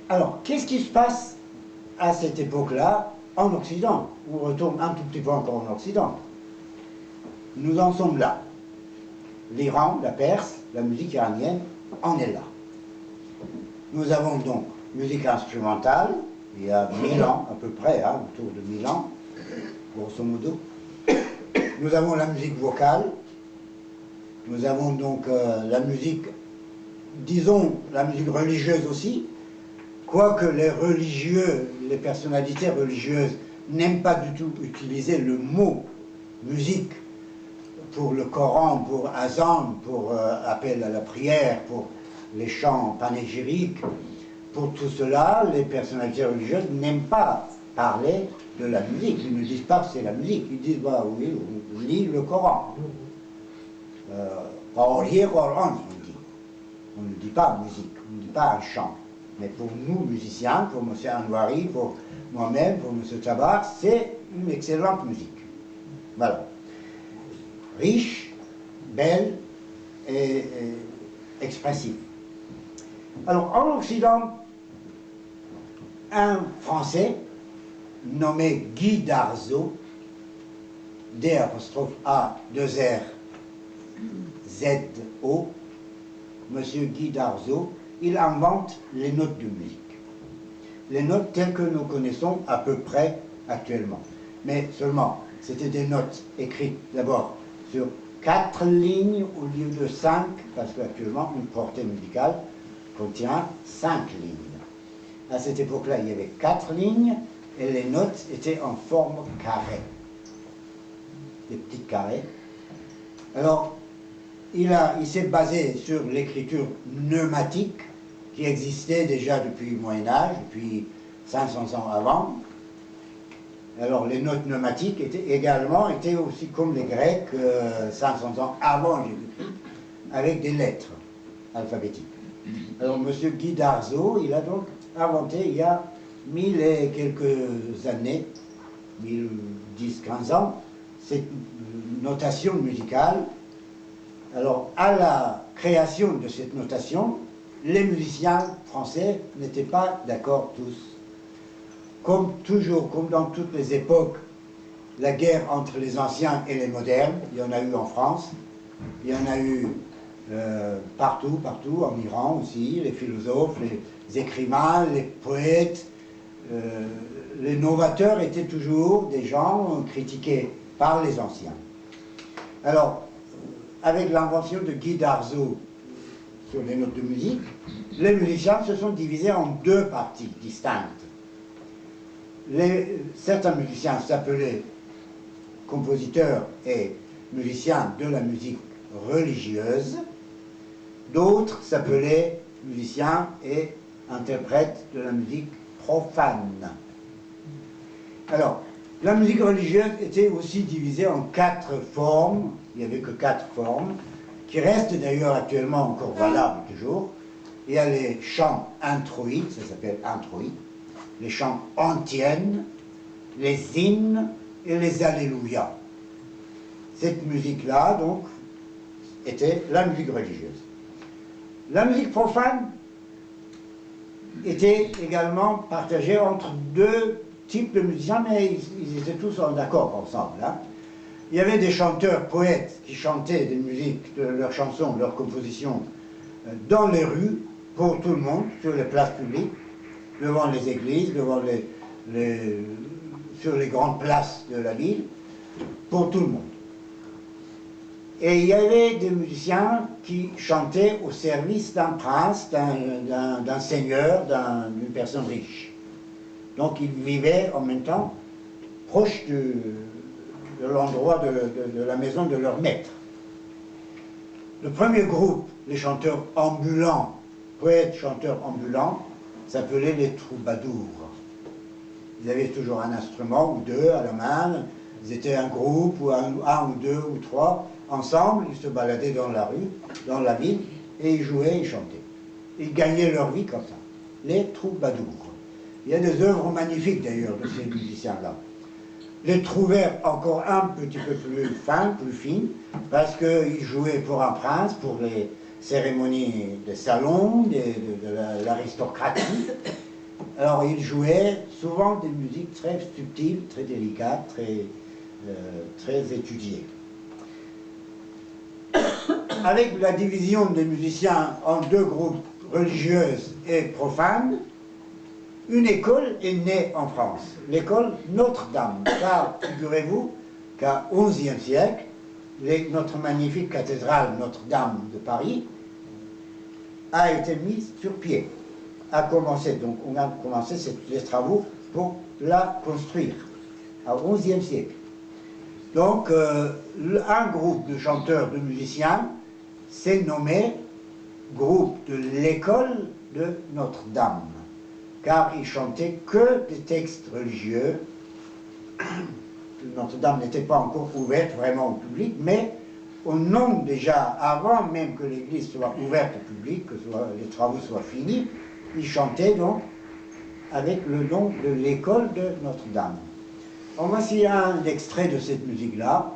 Alors, qu'est-ce qui se passe à cette époque-là en Occident? On retourne un tout petit peu encore en Occident. Nous en sommes là. L'Iran, la Perse, la musique iranienne en est là. Nous avons donc musique instrumentale, il y a 1000 ans à peu près, hein, autour de 1000 ans, grosso modo. Nous avons la musique vocale, nous avons donc la musique, disons la musique religieuse aussi, quoique les religieux, les personnalités religieuses n'aiment pas du tout utiliser le mot musique pour le Coran, pour Azan, pour appel à la prière, pour les chants panégyriques. Pour tout cela, les personnalités religieuses n'aiment pas parler de la musique. Ils ne disent pas que c'est la musique. Ils disent, bah oui, on lit le Coran. On lit le Coran, on dit. On ne dit pas musique, on ne dit pas un chant. Mais pour nous, musiciens, pour M. Anwari, pour moi-même, pour M. Tabar, c'est une excellente musique. Voilà. Riche, belle et expressive. Alors, en Occident, un Français nommé Guy Darzeau, D''A'2R''Z''O, Monsieur Guy Darzeau, il invente les notes de musique. Les notes telles que nous connaissons à peu près actuellement. Mais seulement, c'était des notes écrites d'abord sur 4 lignes au lieu de 5, parce qu'actuellement, une portée musicale contient 5 lignes. À cette époque-là, il y avait 4 lignes et les notes étaient en forme carrée. Des petits carrés. Alors, il s'est basé sur l'écriture pneumatique qui existait déjà depuis le Moyen-Âge, depuis 500 ans avant. Alors, les notes pneumatiques étaient aussi comme les Grecs, 500 ans avant Jésus-Christ, avec des lettres alphabétiques. Alors, M. Guy Darzeau, il a donc inventé, il y a 1000 et quelques années, 10-15 ans, cette notation musicale. Alors, à la création de cette notation, les musiciens français n'étaient pas d'accord tous. Comme toujours, comme dans toutes les époques, la guerre entre les anciens et les modernes, il y en a eu en France, il y en a eu partout, en Iran aussi, les philosophes, les écrivains, les poètes, les novateurs étaient toujours des gens critiqués par les anciens. Alors, avec l'invention de Guy Darzeau sur les notes de musique, les musiciens se sont divisés en 2 parties distinctes. Certains musiciens s'appelaient compositeurs et musiciens de la musique religieuse, d'autres s'appelaient musiciens et interprètes de la musique profane. Alors, la musique religieuse était aussi divisée en 4 formes, il n'y avait que 4 formes, qui restent d'ailleurs actuellement encore valables toujours. Il y a les chants introïdes, ça s'appelle introïdes, les chants antiennes, les hymnes et les alléluia. Cette musique-là, donc, était la musique religieuse. La musique profane était également partagée entre 2 types de musiciens, mais ils étaient tous en accord ensemble. Hein. Il y avait des chanteurs, poètes, qui chantaient des musiques, de leurs chansons, leurs compositions, dans les rues, pour tout le monde, sur les places publiques, devant les églises, sur les grandes places de la ville, pour tout le monde. Et il y avait des musiciens qui chantaient au service d'un prince, d'un seigneur, d'une personne riche. Donc ils vivaient en même temps proche de l'endroit de la maison de leur maître. Le premier groupe, les chanteurs ambulants, poètes chanteurs ambulants, s'appelait les troubadours. Ils avaient toujours un instrument ou 2 à la main, ils étaient un groupe ou un ou 2 ou 3, ensemble, ils se baladaient dans la rue, dans la ville, et ils jouaient, ils chantaient. Ils gagnaient leur vie comme ça. Les troubadours. Il y a des œuvres magnifiques d'ailleurs de ces musiciens-là. Les trouvères encore un petit peu plus fins, plus fines, parce qu'ils jouaient pour un prince, pour les cérémonies des salons, de l'aristocratie. Alors il jouait souvent des musiques très subtiles, très délicates, très étudiées. Avec la division des musiciens en deux groupes, religieuses et profanes, une école est née en France, l'école Notre-Dame. Car figurez-vous qu'à XIe siècle, notre magnifique cathédrale Notre-Dame de Paris a été mise sur pied. On a commencé les travaux pour la construire, à XIe siècle. Donc, un groupe de chanteurs, de musiciens, s'est nommé groupe de l'école de Notre-Dame, car ils chantaient que des textes religieux. Notre-Dame n'était pas encore ouverte vraiment au public, mais au nom déjà, avant même que l'église soit ouverte au public, que les travaux soient finis, ils chantaient donc avec le nom de l'école de Notre-Dame. En voici un extrait de cette musique-là,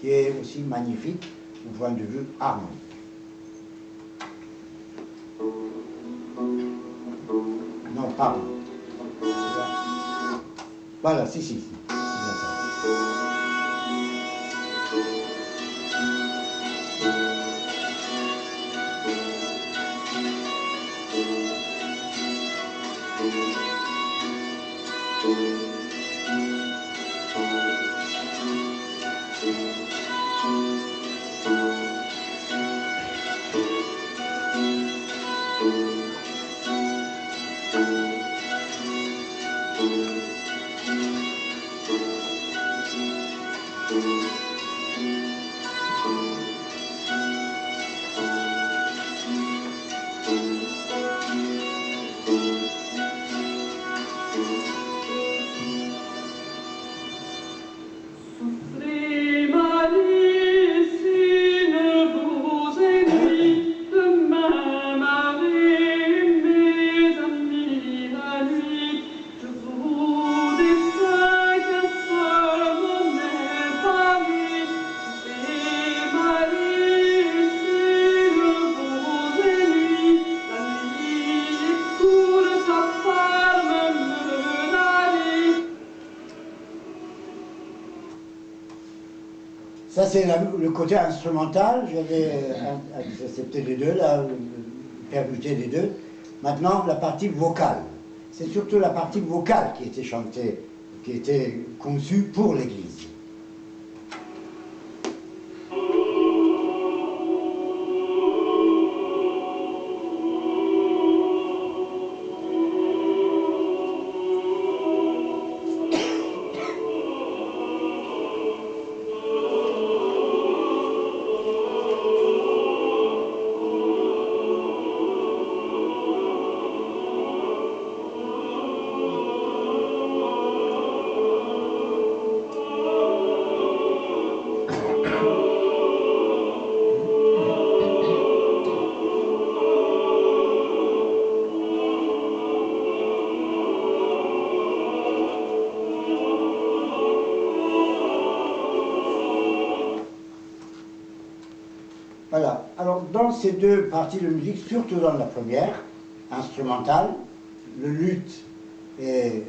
qui est aussi magnifique du point de vue harmonique. Non, pardon. Voilà, si. Ça, c'est le côté instrumental. J'avais accepté les deux, là, permuté les deux. Maintenant, la partie vocale. C'est surtout la partie vocale qui était chantée, qui était conçue pour l'Église. Voilà. Alors, dans ces deux parties de musique, surtout dans la première, instrumentale, le luth et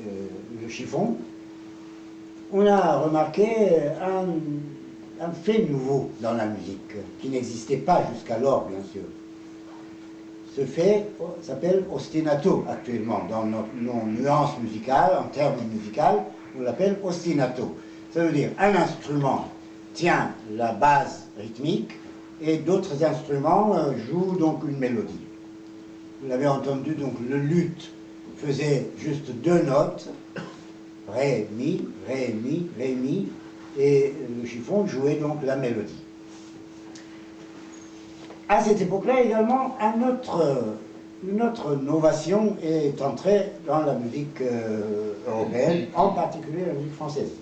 le chiffon, on a remarqué un fait nouveau dans la musique, qui n'existait pas jusqu'alors, bien sûr. Ce fait s'appelle ostinato actuellement, dans nos nuances musicales, en termes musicaux, on l'appelle ostinato. Ça veut dire un instrument tient la base rythmique, et d'autres instruments jouent donc une mélodie. Vous l'avez entendu, donc le luth faisait juste deux notes, ré, mi, ré, mi, ré, mi, et le chiffon jouait donc la mélodie. À cette époque-là également, une autre novation est entrée dans la musique européenne, en particulier la musique française.